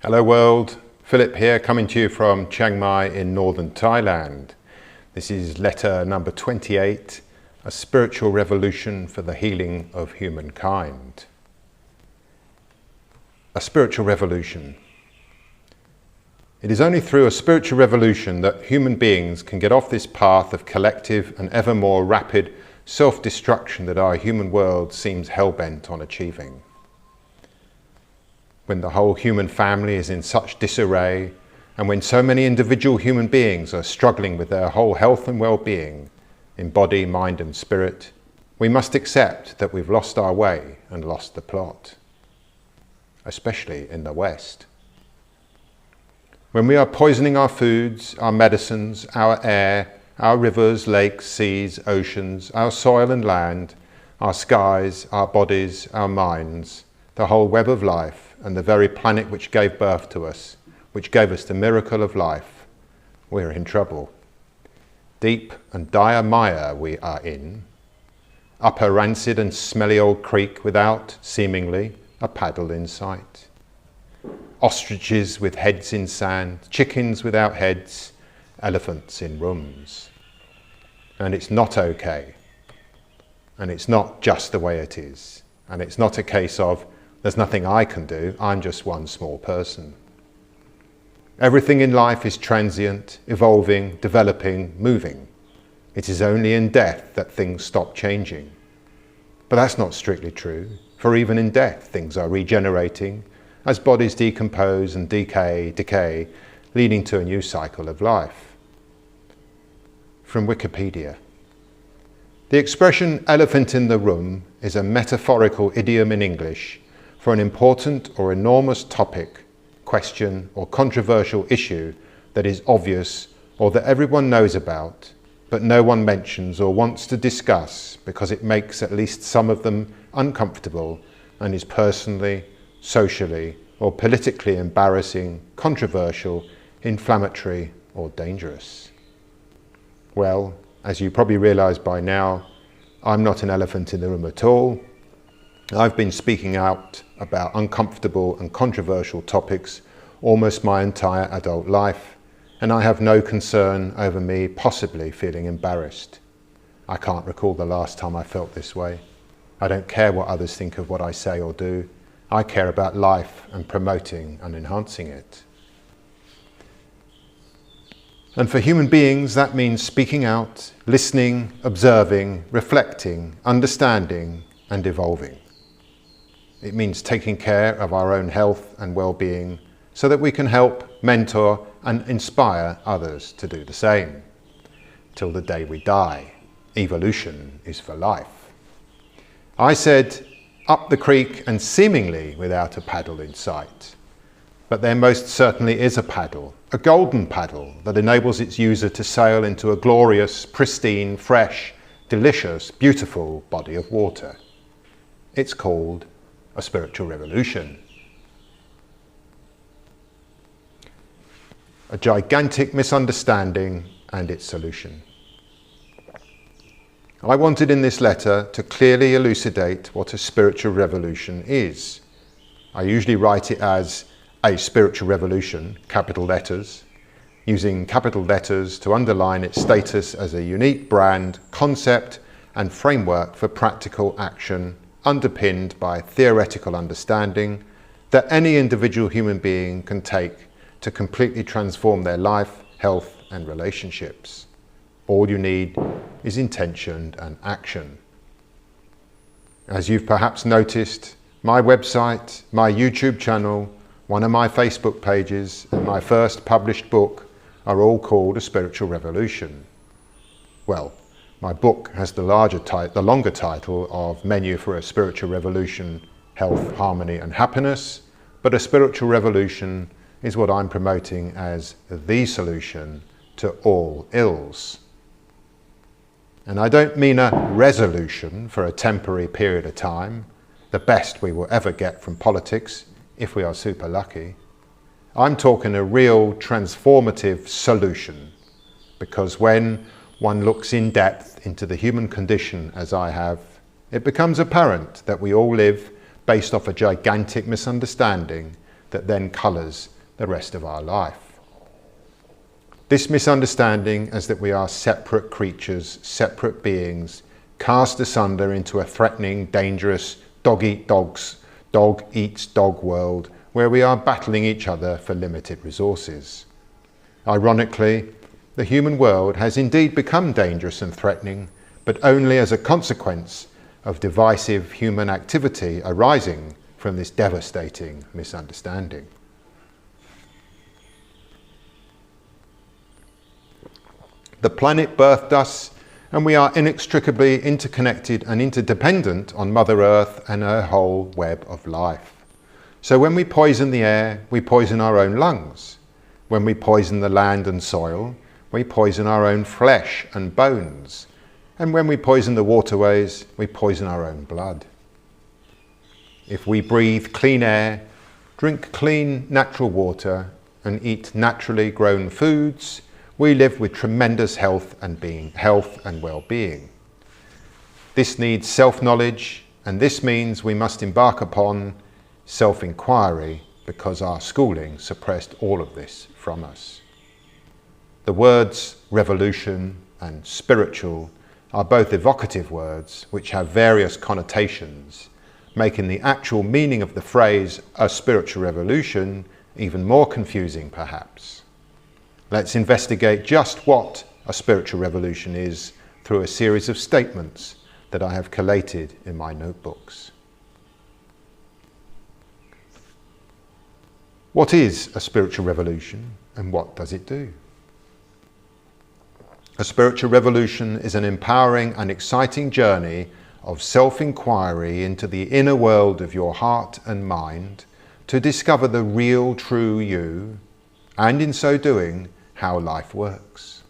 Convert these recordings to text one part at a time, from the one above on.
Hello world, Philip here, coming to you from Chiang Mai in northern Thailand. This is letter number 28, a spiritual revolution for the healing of humankind. A spiritual revolution. It is only through a spiritual revolution that human beings can get off this path of collective and ever more rapid self-destruction that our human world seems hell-bent on achieving. When the whole human family is in such disarray, and when so many individual human beings are struggling with their whole health and well-being, in body, mind and spirit, we must accept that we've lost our way and lost the plot, especially in the West. When we are poisoning our foods, our medicines, our air, our rivers, lakes, seas, oceans, our soil and land, our skies, our bodies, our minds, the whole web of life, and the very planet which gave birth to us, which gave us the miracle of life, we're in trouble. Deep and dire mire we are in, up a rancid and smelly old creek without, seemingly, a paddle in sight. Ostriches with heads in sand, chickens without heads, elephants in rooms. And it's not okay. And it's not just the way it is. And it's not a case of, there's nothing I can do, I'm just one small person. Everything in life is transient, evolving, developing, moving. It is only in death that things stop changing. But that's not strictly true, for even in death things are regenerating as bodies decompose and decay, leading to a new cycle of life. From Wikipedia. The expression elephant in the room is a metaphorical idiom in English for an important or enormous topic, question or controversial issue that is obvious or that everyone knows about, but no one mentions or wants to discuss because it makes at least some of them uncomfortable and is personally, socially or politically embarrassing, controversial, inflammatory or dangerous. Well, as you probably realise by now, I'm not an elephant in the room at all. I've been speaking out about uncomfortable and controversial topics almost my entire adult life, and I have no concern over me possibly feeling embarrassed. I can't recall the last time I felt this way. I don't care what others think of what I say or do. I care about life and promoting and enhancing it. And for human beings, that means speaking out, listening, observing, reflecting, understanding, and evolving. It means taking care of our own health and well-being so that we can help, mentor, and inspire others to do the same. Till the day we die. Evolution is for life. I said, up the creek and seemingly without a paddle in sight. But there most certainly is a paddle, a golden paddle that enables its user to sail into a glorious, pristine, fresh, delicious, beautiful body of water. It's called a spiritual revolution. A gigantic misunderstanding and its solution. I wanted in this letter to clearly elucidate what a spiritual revolution is. I usually write it as a spiritual revolution, capital letters, using capital letters to underline its status as a unique brand, concept and framework for practical action underpinned by theoretical understanding that any individual human being can take to completely transform their life, health and relationships. All you need is intention and action. As you've perhaps noticed, my website, my YouTube channel, one of my Facebook pages and my first published book are all called A Spiritual Revolution. Well, my book has the longer title of Menu for a Spiritual Revolution, Health, Harmony and Happiness, but a spiritual revolution is what I'm promoting as the solution to all ills. And I don't mean a resolution for a temporary period of time, the best we will ever get from politics, if we are super lucky. I'm talking a real transformative solution, because when one looks in depth into the human condition as I have, it becomes apparent that we all live based off a gigantic misunderstanding that then colours the rest of our life. This misunderstanding is that we are separate creatures, separate beings, cast asunder into a threatening, dangerous, dog-eats-dog world where we are battling each other for limited resources. Ironically, the human world has indeed become dangerous and threatening, but only as a consequence of divisive human activity arising from this devastating misunderstanding. The planet birthed us, and we are inextricably interconnected and interdependent on Mother Earth and her whole web of life. So when we poison the air, we poison our own lungs. When we poison the land and soil, we poison our own flesh and bones. And when we poison the waterways, we poison our own blood. If we breathe clean air, drink clean natural water, and eat naturally grown foods, we live with tremendous health and well-being. This needs self-knowledge, and this means we must embark upon self-inquiry, because our schooling suppressed all of this from us. The words revolution and spiritual are both evocative words which have various connotations, making the actual meaning of the phrase a spiritual revolution even more confusing perhaps. Let's investigate just what a spiritual revolution is through a series of statements that I have collated in my notebooks. What is a spiritual revolution and what does it do? A spiritual revolution is an empowering and exciting journey of self-inquiry into the inner world of your heart and mind to discover the real, true you, and in so doing, how life works.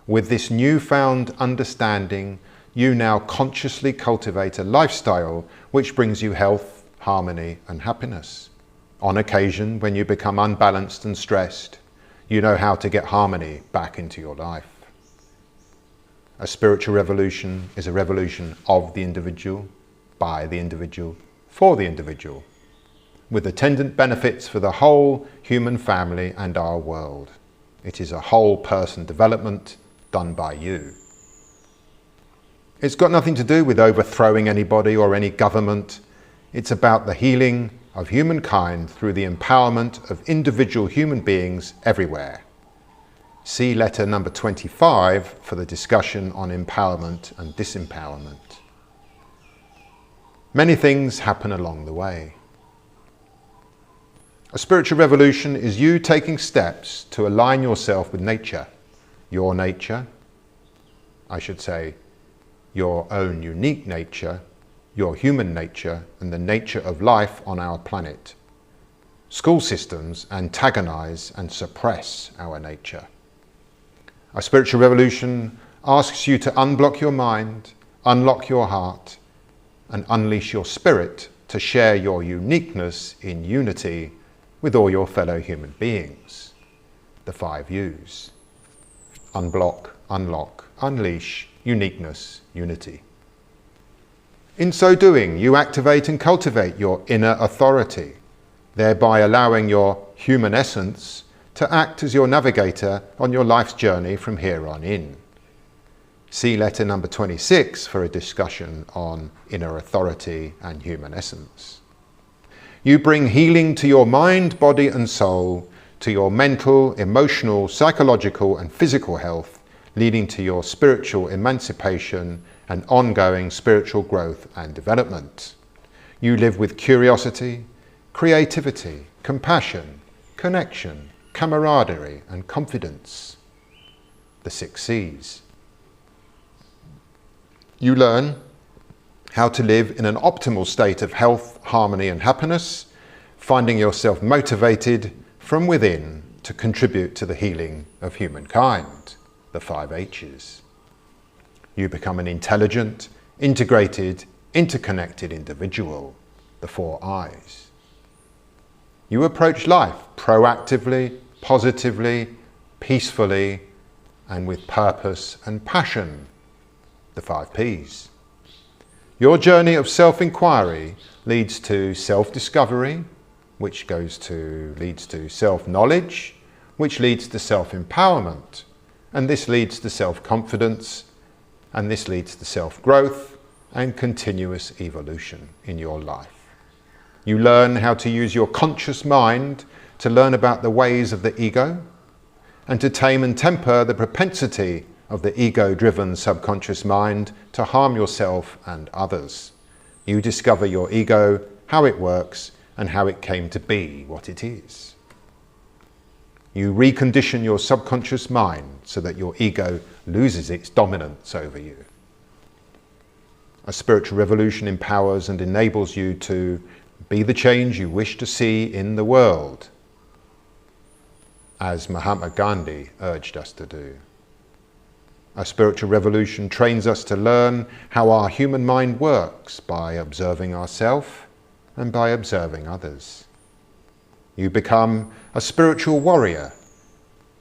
With this newfound understanding, you now consciously cultivate a lifestyle which brings you health, harmony, and happiness. On occasion, when you become unbalanced and stressed, you know how to get harmony back into your life. A spiritual revolution is a revolution of the individual, by the individual, for the individual, with attendant benefits for the whole human family and our world. It is a whole person development done by you. It's got nothing to do with overthrowing anybody or any government. It's about the healing of humankind through the empowerment of individual human beings everywhere. See letter number 25 for the discussion on empowerment and disempowerment. Many things happen along the way. A spiritual revolution is you taking steps to align yourself with nature, your nature, I should say, your own unique nature, your human nature, and the nature of life on our planet. School systems antagonize and suppress our nature. A spiritual revolution asks you to unblock your mind, unlock your heart, and unleash your spirit to share your uniqueness in unity with all your fellow human beings. The 5 U's. Unblock, unlock, unleash, uniqueness, unity. In so doing, you activate and cultivate your inner authority, thereby allowing your human essence to act as your navigator on your life's journey from here on in. See letter number 26 for a discussion on inner authority and human essence. You bring healing to your mind, body and soul, to your mental, emotional, psychological and physical health, leading to your spiritual emancipation and ongoing spiritual growth and development. You live with curiosity, creativity, compassion, connection, camaraderie and confidence. The 6 C's. You learn how to live in an optimal state of health, harmony and happiness, finding yourself motivated from within to contribute to the healing of humankind. The 5 H's. You become an intelligent, integrated, interconnected individual. The 4 I's. You approach life proactively, positively, peacefully, and with purpose and passion. The 5 P's. Your journey of self-inquiry leads to self-discovery, which leads to self-knowledge, which leads to self-empowerment, and this leads to self-confidence, and this leads to self-growth and continuous evolution in your life. You learn how to use your conscious mind to learn about the ways of the ego and to tame and temper the propensity of the ego-driven subconscious mind to harm yourself and others. You discover your ego, how it works, and how it came to be what it is. You recondition your subconscious mind so that your ego loses its dominance over you. A spiritual revolution empowers and enables you to be the change you wish to see in the world, as Mahatma Gandhi urged us to do. A spiritual revolution trains us to learn how our human mind works by observing ourselves and by observing others. You become a spiritual warrior,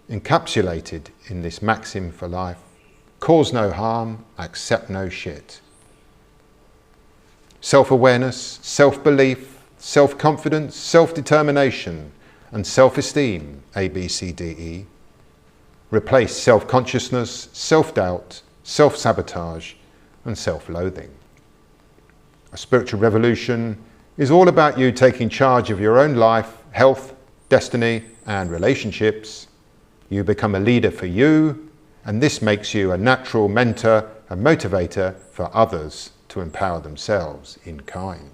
encapsulated in this maxim for life: cause no harm, accept no shit. Self-awareness, self-belief, self-confidence, self-determination, and self-esteem, A, B, C, D, E, replace self-consciousness, self-doubt, self-sabotage, and self-loathing. A spiritual revolution is all about you taking charge of your own life, health, destiny, and relationships. You become a leader for you, and this makes you a natural mentor and motivator for others to empower themselves in kind.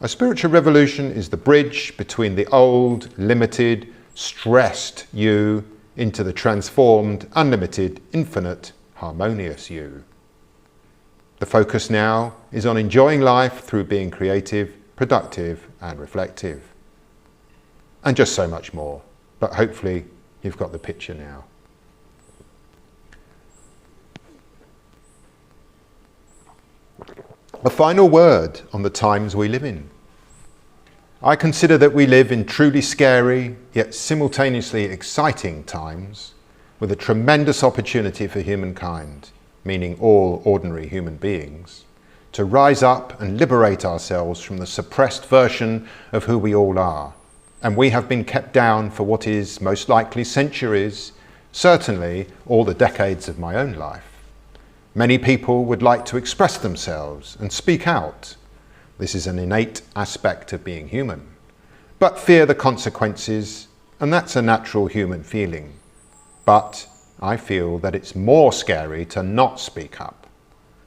A spiritual revolution is the bridge between the old, limited, stressed you into the transformed, unlimited, infinite, harmonious you. The focus now is on enjoying life through being creative, productive, and reflective. And just so much more. But hopefully you've got the picture now. A final word on the times we live in. I consider that we live in truly scary, yet simultaneously exciting times, with a tremendous opportunity for humankind, meaning all ordinary human beings, to rise up and liberate ourselves from the suppressed version of who we all are. And we have been kept down for what is most likely centuries, certainly all the decades of my own life. Many people would like to express themselves and speak out. This is an innate aspect of being human. But fear the consequences, and that's a natural human feeling. But I feel that it's more scary to not speak up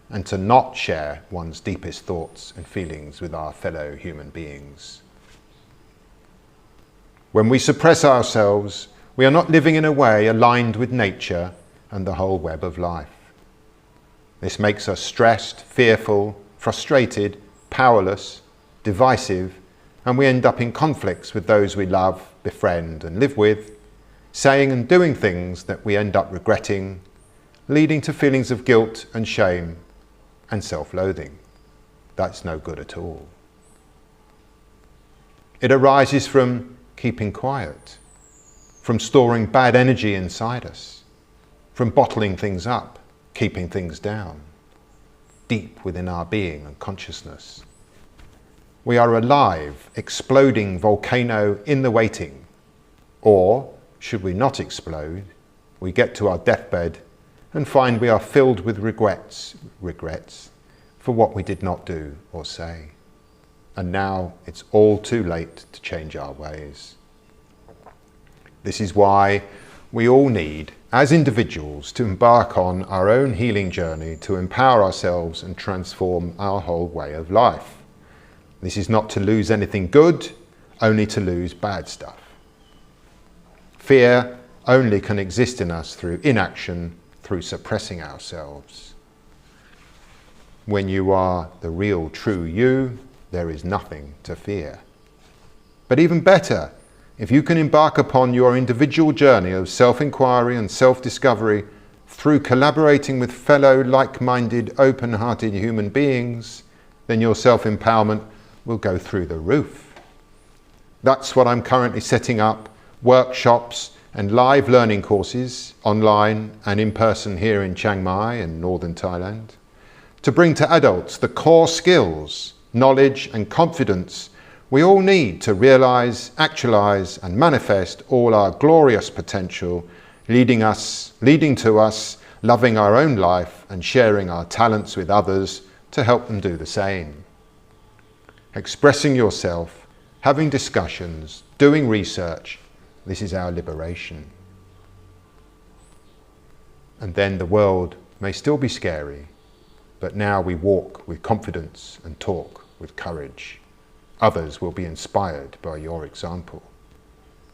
and to not share one's deepest thoughts and feelings with our fellow human beings. When we suppress ourselves, we are not living in a way aligned with nature and the whole web of life. This makes us stressed, fearful, frustrated, powerless, divisive, and we end up in conflicts with those we love, befriend, and live with, saying and doing things that we end up regretting, leading to feelings of guilt and shame and self-loathing. That's no good at all. It arises from keeping quiet, from storing bad energy inside us, from bottling things up, keeping things down, deep within our being and consciousness. We are a live, exploding volcano in the waiting. Or, should we not explode, we get to our deathbed and find we are filled with regrets for what we did not do or say. And now it's all too late to change our ways. This is why we all need, as individuals, to embark on our own healing journey to empower ourselves and transform our whole way of life. This is not to lose anything good, only to lose bad stuff. Fear only can exist in us through inaction, through suppressing ourselves. When you are the real, true you, there is nothing to fear. But even better, if you can embark upon your individual journey of self-inquiry and self-discovery through collaborating with fellow like-minded, open-hearted human beings, then your self-empowerment will go through the roof. That's what I'm currently setting up, workshops and live learning courses, online and in person here in Chiang Mai in northern Thailand, to bring to adults the core skills, knowledge and confidence We all need to realise, actualise and manifest all our glorious potential, leading to us loving our own life and sharing our talents with others to help them do the same. Expressing yourself, having discussions, doing research, this is our liberation. And then the world may still be scary, but now we walk with confidence and talk with courage. Others will be inspired by your example.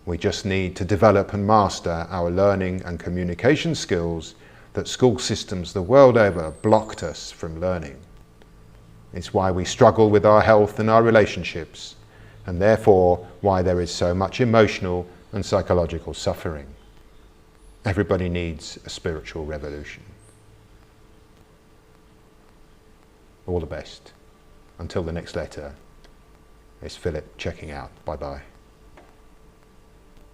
We just need to develop and master our learning and communication skills that school systems the world over blocked us from learning. It's why we struggle with our health and our relationships, and therefore why there is so much emotional and psychological suffering. Everybody needs a spiritual revolution. All the best. Until the next letter, it's Philip checking out. Bye-bye.